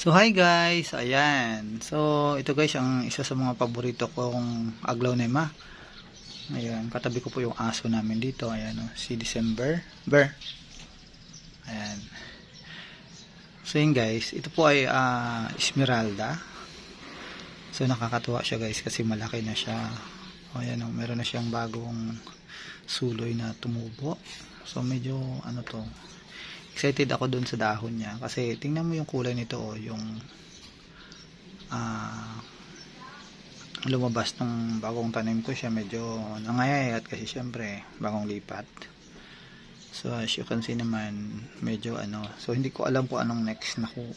So hi guys, ayan. So ito guys ang isa sa mga paborito kong aglaonema. Ayan, katabi ko po yung aso namin dito. Ayan o, si December. Bear. Ayan. So yun guys, ito po ay Esmeralda. So nakakatuwa siya guys kasi malaki na siya. Ayan o, meron na siyang bagong suloy na tumubo. So medyo ano to, excited ako dun sa dahon niya kasi tingnan mo yung kulay nito oh, yung lumabas ng bagong tanim ko siya, medyo nangayayat kasi syempre bagong lipat. So as you can see naman medyo ano, so hindi ko alam kung anong next na ko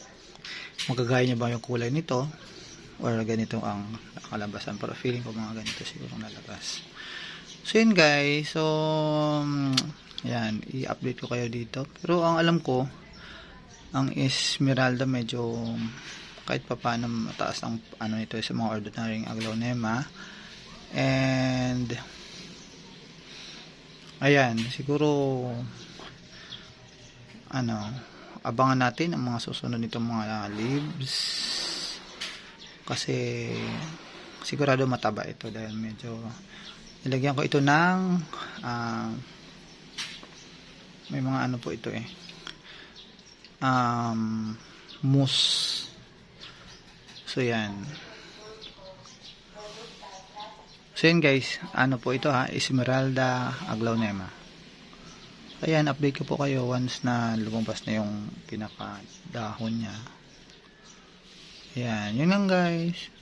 magagaya niya ba yung kulay nito or ganito ang nakalabasan, pero feeling ko mga ganito siguro nalabas. So yun guys, so yan, i-update ko kayo dito. Pero ang alam ko, ang Esmeralda medyo kahit pa paano mataas ang ano ito sa mga ordinary aglaonema. And ayan, siguro ano, abangan natin ang mga susunod nitong mga leaves. Kasi sigurado mataba ito dahil medyo nilagyan ko ito ng may mga ano po ito mousse. So yan. So yan guys, ano po ito Esmeralda aglaonema. Ayan, update ko po kayo once na lumabas na yung pinaka dahon niya. Ayan, yun lang guys.